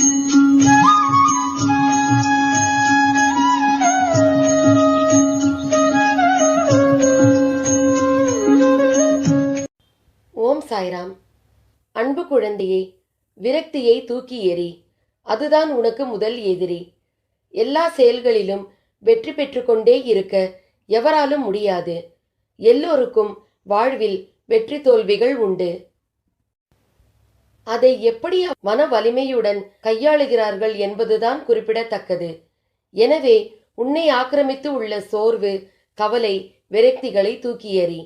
ஓம் சாய்ராம். அன்பு குழந்தையே, விரக்தியை தூக்கி எறி. அதுதான் உனக்கு முதல் எதிரி. எல்லா செயல்களிலும் வெற்றி பெற்றுக்கொண்டே இருக்க எவராலும் முடியாது. எல்லோருக்கும் வாழ்வில் வெற்றி தோல்விகள் உண்டு. அதை எப்படி மன வலிமையுடன் கையாளுகிறார்கள் என்பதுதான் குறிப்பிடத்தக்கது. எனவே உன்னை ஆக்கிரமித்து உள்ள சோர்வு, கவலை, விரக்திகளை தூக்கி எறி.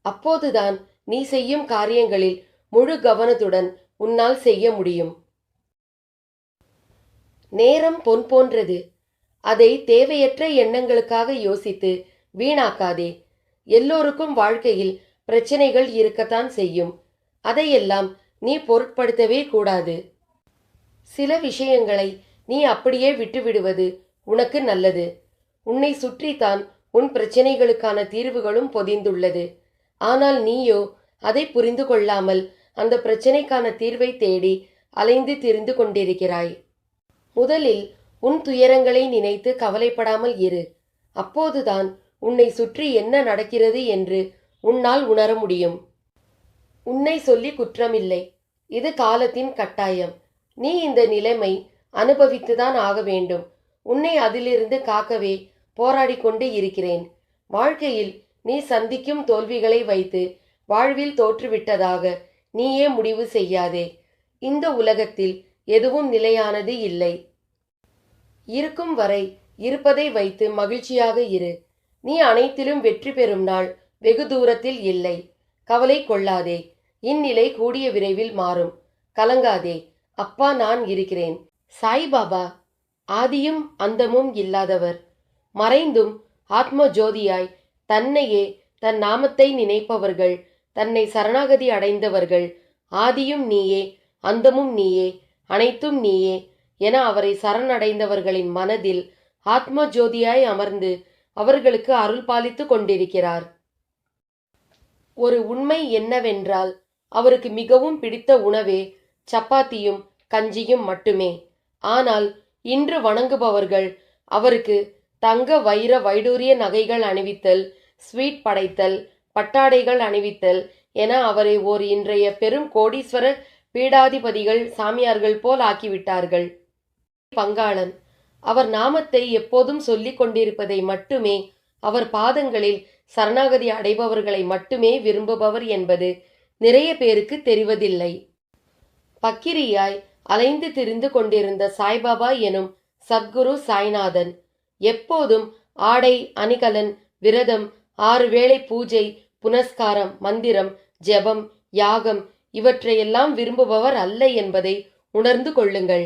அப்போதுதான் நீ செய்யும் காரியங்களில் முழு கவனத்துடன் உன்னால் செய்ய முடியும். நேரம் பொன் போன்றது. அதை தேவையற்ற எண்ணங்களுக்காக யோசித்து வீணாக்காதே. எல்லோருக்கும் வாழ்க்கையில் பிரச்சனைகள் இருக்கத்தான் செய்யும். அதையெல்லாம் நீ பொருட்படுத்தவே கூடாது. சில விஷயங்களை நீ அப்படியே விட்டுவிடுவது உனக்கு நல்லது. உன்னை சுற்றித்தான் உன் பிரச்சனைகளுக்கான தீர்வுகளும் பொதிந்துள்ளது. ஆனால் நீயோ அதை புரிந்து கொள்ளாமல் அந்த பிரச்சனைக்கான தீர்வை தேடி அலைந்து திரிந்து கொண்டிருக்கிறாய். முதலில் உன் துயரங்களை நினைத்து கவலைப்படாமல் இரு. அப்போதுதான் உன்னை சுற்றி என்ன நடக்கிறது என்று உன்னால் உணர முடியும். உன்னை சொல்லி குற்றமில்லை. இது காலத்தின் கட்டாயம். நீ இந்த நிலைமை அனுபவித்துதான் ஆக வேண்டும். உன்னை அதிலிருந்து காக்கவே போராடிக்கொண்டு இருக்கிறேன். வாழ்க்கையில் நீ சந்திக்கும் தோல்விகளை வைத்து வாழ்வில் தோற்றுவிட்டதாக நீயே முடிவு செய்யாதே. இந்த உலகத்தில் எதுவும் நிலையானது இல்லை. இருக்கும் வரை இருப்பதை வைத்து மகிழ்ச்சியாக இரு. நீ அனைத்திலும் வெற்றி பெறும் நாள் வெகு தூரத்தில் இல்லை. கவலை கொள்ளாதே. இந்நிலை கூடிய விரைவில் மாறும். கலங்காதே. அப்பா நான் இருக்கிறேன். சாய்பாபா ஆதியும் அந்தமும் இல்லாதவர். மறைந்தும் ஆத்ம ஜோதியாய் தன்னையே தன் நாமத்தை நினைப்பவர்கள், தன்னை சரணாகதி அடைந்தவர்கள், ஆதியும் நீயே, அந்தமும் நீயே, அனைத்தும் நீயே என அவரை சரணடைந்தவர்களின் மனதில் ஆத்ம ஜோதியாய் அமர்ந்து அவர்களுக்கு அருள் பாலித்து கொண்டிருக்கிறார். ஒரு உண்மை என்னவென்றால், அவருக்கு மிகவும் பிடித்த உணவே சப்பாத்தியும் கஞ்சியும் மட்டுமே. ஆனால் இன்று வணங்குபவர்கள் அவருக்கு தங்க வைர வைடூரிய நகைகள் அணிவித்தல், ஸ்வீட் படைத்தல், பட்டாடைகள் அணிவித்தல் என அவரை ஓர் இன்றைய பெரும் கோடீஸ்வர பீடாதிபதிகள் சாமியார்கள் போல் ஆக்கிவிட்டார்கள். பங்காளன் அவர் நாமத்தை எப்போதும் சொல்லிக் கொண்டிருப்பதை மட்டுமே, அவர் பாதங்களில் சரணாகதி அடைபவர்களை மட்டுமே விரும்புபவர் என்பது நிறைய பேருக்கு தெரிவதில்லை. பக்கிரியாய் அலைந்து திரிந்து கொண்டிருந்த சாய்பாபா எனும் சத்குரு சாய்நாதன் எப்போதும் ஆடை அணிகலன், விரதம், 6 வேளை பூஜை, புனஸ்காரம், மந்திரம், ஜெபம், யாகம் இவற்றையெல்லாம் விரும்புபவர் அல்ல என்பதை உணர்ந்து கொள்ளுங்கள்.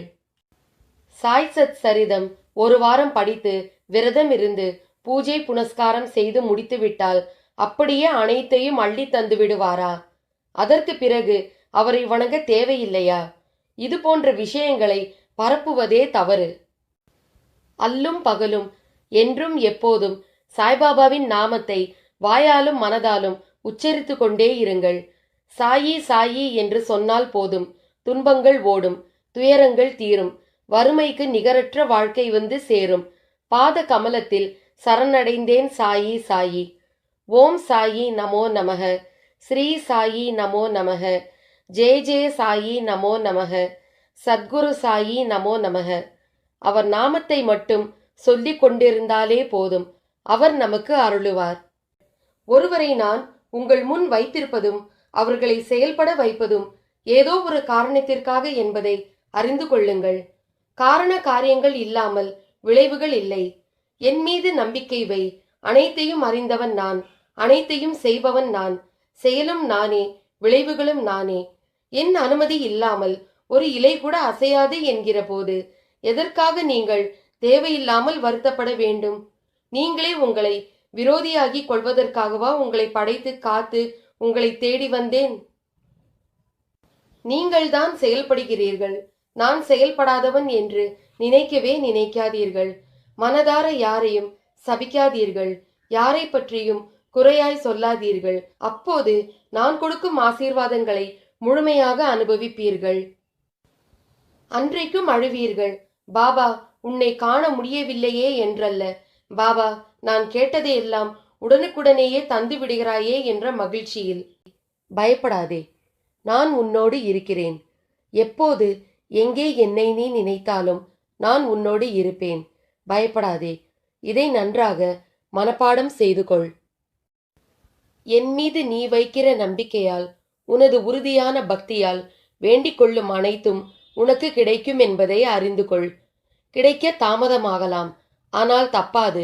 சாய்சத் சரிதம் 1 வாரம் படித்து விரதம் இருந்து பூஜை புனஸ்காரம் செய்து முடித்துவிட்டால் அப்படியே அனைத்தையும் அள்ளி தந்து விடுவாரா? அதற்கு பிறகு அவரை வணங்க தேவையில்லையா? இது போன்ற விஷயங்களை பரப்புவதே தவறு. அல்லும் பகலும் என்றும் எப்போதும் சாய்பாபாவின் நாமத்தை வாயாலும் மனதாலும் உச்சரித்து கொண்டே இருங்கள். சாயி சாயி என்று சொன்னால் போதும். துன்பங்கள் ஓடும், துயரங்கள் தீரும், வறுமைக்கு நிகரற்ற வாழ்க்கை வந்து சேரும். பாத கமலத்தில் சரணடைந்தேன் சாயி சாயி. ஓம் சாயி நமோ நமக. ஸ்ரீ சாயி நமோ நமக. ஜெய ஜெய சாயி நமோ நமக. சத்குரு சாயி நமோ நமக. அவர் நாமத்தை மட்டும் சொல்லிக் கொண்டிருந்தாலே போதும். அவர் நமக்கு அருளுவார். ஒருவரை நான் உங்கள் முன் வைத்திருப்பதும் அவர்களை செயல்பட வைப்பதும் ஏதோ ஒரு காரணத்திற்காக என்பதை அறிந்து கொள்ளுங்கள். காரண காரியங்கள் இல்லாமல் விளைவுகள் இல்லை. என் மீது நம்பிக்கை வை. அனைத்தையும் அறிந்தவன் நான், அனைத்தையும் செய்பவன் நான், செயலும் நானே, விளைவுகளும் நானே. என் அனுமதி இல்லாமல் ஒரு இலை கூட அசையாது என்கிற போது எதற்காக நீங்கள் தேவையில்லாமல் வருத்தப்பட வேண்டும்? நீங்களே உங்களை விரோதியாகி கொள்வதற்காகவா உங்களை படைத்து காத்து உங்களை தேடி வந்தேன்? நீங்கள்தான் செயல்படுகிறீர்கள். நான் செயல்படாதவன் என்று நினைக்கவே நினைக்காதீர்கள். மனதார யாரையும் சபிக்காதீர்கள். யாரை பற்றியும் குறையாய் சொல்லாதீர்கள். அப்போது நான் கொடுக்கும் ஆசீர்வாதங்களை முழுமையாக அனுபவிப்பீர்கள். அன்றைக்கும் அழுவீர்கள். பாபா, உன்னை காண முடியவில்லையே என்றல்ல, பாபா, நான் கேட்டதையெல்லாம் உடனுக்குடனேயே தந்து விடுகிறாயே என்ற மகிழ்ச்சியில். பயப்படாதே, நான் உன்னோடு இருக்கிறேன். எப்போது எங்கே என்னை நீ நினைத்தாலும் நான் உன்னோடு இருப்பேன். பயப்படாதே. இதை நன்றாக மனப்பாடம் செய்து கொள். என் மீது நீ வைக்கிற நம்பிக்கையால், உனது உறுதியான பக்தியால் வேண்டிக் கொள்ளும் அனைத்தும் உனக்கு கிடைக்கும் என்பதை அறிந்து கொள். கிடைக்க தாமதமாகலாம், ஆனால் தப்பாது.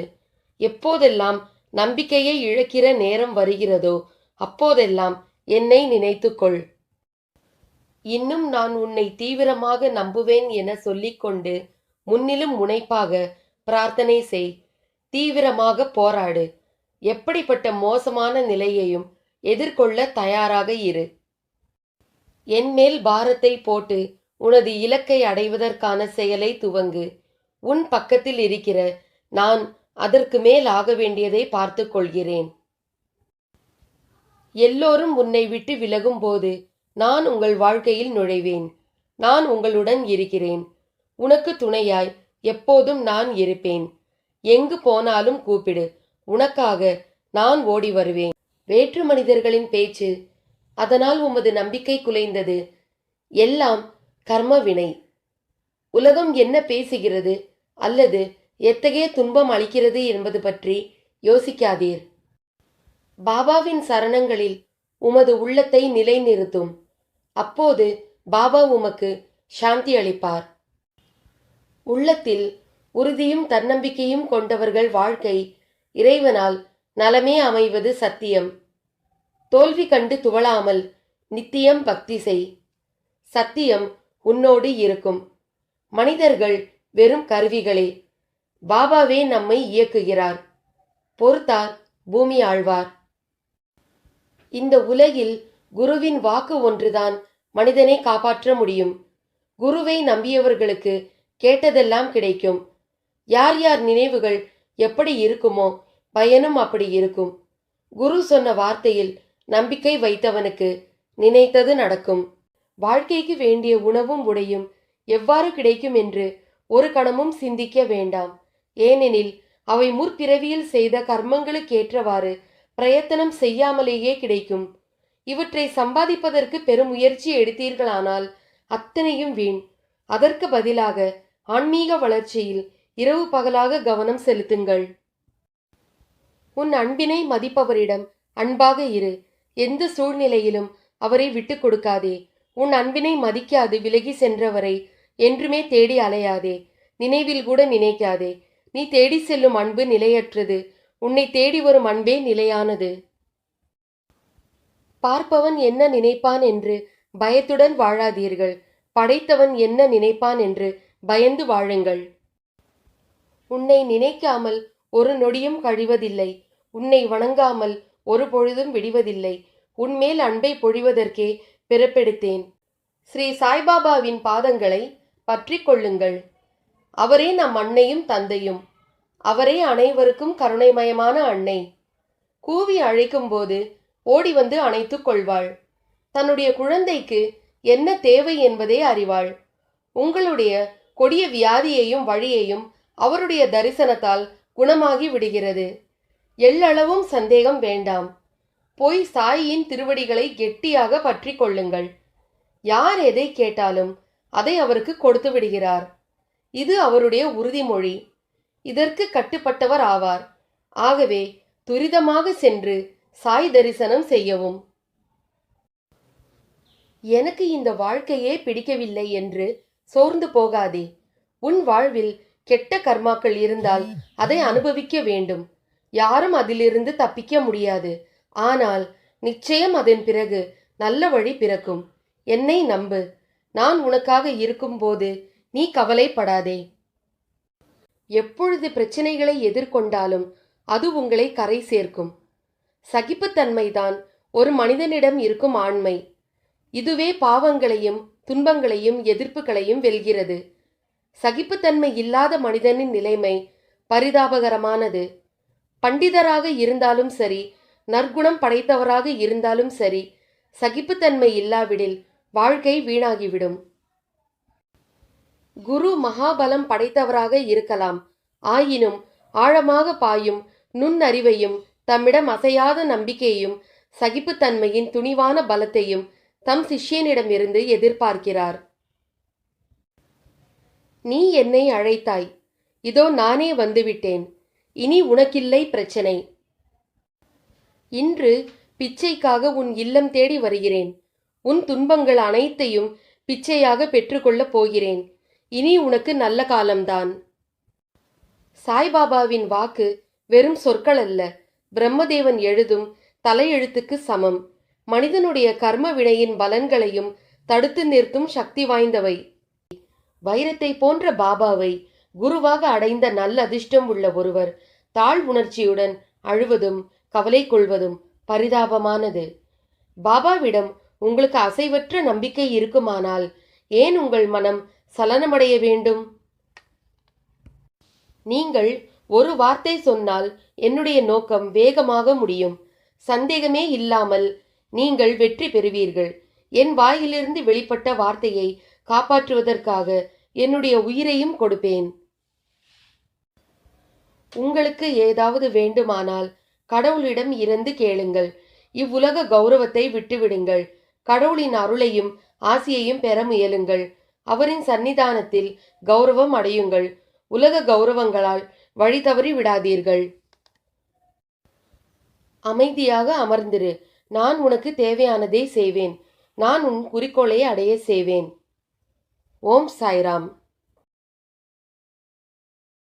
எப்போதெல்லாம் நம்பிக்கையை இழக்கிற நேரம் வருகிறதோ அப்போதெல்லாம் என்னை நினைத்துக்கொள். இன்னும் நான் உன்னை தீவிரமாக நம்புவேன் என சொல்லிக்கொண்டு முன்னிலும் முனைப்பாக பிரார்த்தனை செய். தீவிரமாக போராடு. எப்படிப்பட்ட மோசமான நிலையையும் எதிர்கொள்ள தயாராக இரு. என்மேல் பாரத்தை போட்டு உனது இலக்கை அடைவதற்கான செயலை துவங்கு. உன் பக்கத்தில் இருக்கிற நான் அதற்கு மேல் ஆக வேண்டியதை பார்த்து கொள்கிறேன். எல்லோரும் உன்னை விட்டு விலகும் போது நான் உங்கள் வாழ்க்கையில் நுழைவேன். நான் உங்களுடன் இருக்கிறேன். உனக்கு துணையாய் எப்போதும் நான் இருப்பேன். எங்கு போனாலும் கூப்பிடு, உனக்காக நான் ஓடி வருவேன். வேற்று மனிதர்களின் பேச்சு, அதனால் உமது நம்பிக்கை குலைந்தது. எல்லாம் கர்மவினை. உலகம் என்ன பேசுகிறது அல்லது எத்தகைய துன்பம் அளிக்கிறது என்பது பற்றி யோசிக்காதீர். பாபாவின் சரணங்களில் உமது உள்ளத்தை நிலைநிறுத்தும். அப்போது பாபா உமக்கு சாந்தி அளிப்பார். உள்ளத்தில் உறுதியும் தன்னம்பிக்கையும் கொண்டவர்கள் வாழ்க்கை இறைவனால் நலமே அமைவது சத்தியம். தோல்வி கண்டு துவளாமல் நித்தியம் பக்தி செய். சத்தியம் உன்னோடு இருக்கும். மனிதர்கள் வெறும் கருவிகளே. பாபாவே நம்மை இயக்குகிறார். பொறுத்தார் பூமி ஆழ்வார். இந்த உலகில் குருவின் வாக்கு ஒன்றுதான் மனிதனை காப்பாற்ற முடியும். குருவை நம்பியவர்களுக்கு கேட்டதெல்லாம் கிடைக்கும். யார் யார் நினைவுகள் எப்படி இருக்குமோ பயனும் அப்படி இருக்கும். குரு சொன்ன வார்த்தையில் நம்பிக்கை வைத்தவனுக்கு நினைத்தது நடக்கும். வாழ்க்கைக்கு வேண்டிய உணவும் உடையும் எவ்வாறு கிடைக்கும் என்று ஒரு கணமும் சிந்திக்க வேண்டாம். ஏனெனில் அவை முற்பிறவியில் செய்த கர்மங்களுக்கேற்றவாறு பிரயத்தனம் செய்யாமலேயே கிடைக்கும். இவற்றை சம்பாதிப்பதற்கு பெருமுயற்சி எடுத்தீர்களானால் அத்தனையும் வீண். அதற்கு பதிலாக ஆன்மீக வளர்ச்சியில் இரவு பகலாக கவனம் செலுத்துங்கள். உன் அன்பினை மதிப்பவரிடம் அன்பாக இரு. எந்த சூழ்நிலையிலும் அவரை விட்டு கொடுக்காதே. உன் அன்பினை மதிக்காது விலகி சென்றவரை என்றுமே தேடி அலையாதே. நினைவில் கூட நினைக்காதே. நீ தேடி செல்லும் அன்பு நிலையற்றது. உன்னை தேடி வரும் அன்பே நிலையானது. பார்ப்பவன் என்ன நினைப்பான் என்று பயத்துடன் வாழாதீர்கள். படைத்தவன் என்ன நினைப்பான் என்று பயந்து வாழுங்கள். உன்னை நினைக்காமல் ஒரு நொடியும் கழிவதில்லை. உன்னை வணங்காமல் ஒரு பொழுதும் விடுவதில்லை. உன்மேல் அன்பை பொழிவதற்கே பிறப்பெடுத்தேன். ஸ்ரீ சாய்பாபாவின் பாதங்களை பற்றி கொள்ளுங்கள். அவரே நம் அன்னையும் தந்தையும். அவரே அனைவருக்கும் கருணைமயமான அன்னை. கூவி அழைக்கும் போது ஓடி வந்து அணைத்துக் கொள்வாள். தன்னுடைய குழந்தைக்கு என்ன தேவை என்பதை அறிவாள். உங்களுடைய கொடிய வியாதியையும் வழியையும் அவருடைய தரிசனத்தால் குணமாகி விடுகிறது. எள்ளளவும் சந்தேகம் வேண்டாம். போய் சாயின் திருவடிகளை கெட்டியாக பற்றி கொள்ளுங்கள். யார் எதை கேட்டாலும் அதை அவருக்கு கொடுத்து விடுகிறார். இது அவருடைய உறுதிமொழி. இதற்கு கட்டுப்பட்டவர் ஆவார். ஆகவே துரிதமாக சென்று சாய் தரிசனம் செய்யவும். எனக்கு இந்த வாழ்க்கையே பிடிக்கவில்லை என்று சோர்ந்து போகாதே. உன் வாழ்வில் கெட்ட கர்மாக்கள் இருந்தால் அதை அனுபவிக்க வேண்டும். யாரும் அதிலிருந்து தப்பிக்க முடியாது. ஆனால் நிச்சயம் அதன் பிறகு நல்ல வழி பிறக்கும். என்னை நம்பு. நான் உனக்காக இருக்கும்போது நீ கவலைப்படாதே. எப்பொழுது பிரச்சனைகளை எதிர்கொண்டாலும் அது உங்களை கரை சேர்க்கும். சகிப்புத்தன்மைதான் ஒரு மனிதனிடம் இருக்கும் ஆண்மை. இதுவே பாவங்களையும் துன்பங்களையும் எதிர்ப்புகளையும் வெல்கிறது. சகிப்புத்தன்மை இல்லாத மனிதனின் நிலைமை பரிதாபகரமானது. பண்டிதராக இருந்தாலும் சரி, நற்குணம் படைத்தவராக இருந்தாலும் சரி, சகிப்புத்தன்மை இல்லாவிடில் வாழ்க்கை வீணாகிவிடும். குரு மகாபலம் படைத்தவராக இருக்கலாம். ஆயினும் ஆழமாக பாயும் நுண்ணறிவையும் தம்மிடம் அசையாத நம்பிக்கையும் சகிப்புத்தன்மையின் துணிவான பலத்தையும் தம் சிஷ்யனிடமிருந்து எதிர்பார்க்கிறார். நீ என்னை அழைத்தாய், இதோ நானே வந்துவிட்டேன். இனி உனக்கில்லை பிரச்சனை. இன்று பிச்சைக்காக உன் இல்லம் தேடி வருகிறேன். உன் துன்பங்கள் அனைத்தையும் பிச்சையாக பெற்றுக்கொள்ளப் போகிறேன். இனி உனக்கு நல்ல காலம்தான். சாய்பாபாவின் வாக்கு வெறும் சொற்கள் அல்ல, பிரம்மதேவன் எழுதும் தலையெழுத்துக்கு சமம். மனிதனுடைய கர்ம வினையின் பலன்களையும் தடுத்து நிறுத்தும் சக்தி வாய்ந்தவை. வைரத்தை போன்ற பாபாவை குருவாக அடைந்த நல்ல அதிர்ஷ்டம் உள்ள ஒருவர் தாழ் உணர்ச்சியுடன் அழுவதும் கவலை கொள்வதும் பரிதாபமானது. பாபாவிடம் உங்களுக்கு அசைவற்ற நம்பிக்கை இருக்குமானால் ஏன் உங்கள் மனம் சலனமடைய வேண்டும்? நீங்கள் ஒரு வார்த்தை சொன்னால் என்னுடைய நோக்கம் வேகமாக முடியும். சந்தேகமே இல்லாமல் நீங்கள் வெற்றி பெறுவீர்கள். என் வாயிலிருந்து வெளிப்பட்ட வார்த்தையை காப்பாற்றுவதற்காக என்னுடைய உயிரையும் கொடுப்பேன். உங்களுக்கு ஏதாவது வேண்டுமானால் கடவுளிடம் இருந்து கேளுங்கள். இவ்வுலக கௌரவத்தை விட்டுவிடுங்கள். கடவுளின் அருளையும் ஆசியையும் பெற முயலுங்கள். அவரின் சன்னிதானத்தில் கௌரவம் அடையுங்கள். உலக கௌரவங்களால் வழி தவறி விடாதீர்கள். அமைதியாக அமர்ந்திரு. நான் உனக்கு தேவையானதை செய்வேன். நான் உன் குறிக்கோளை அடைய செய்வேன். ஓம் சாய்ராம்.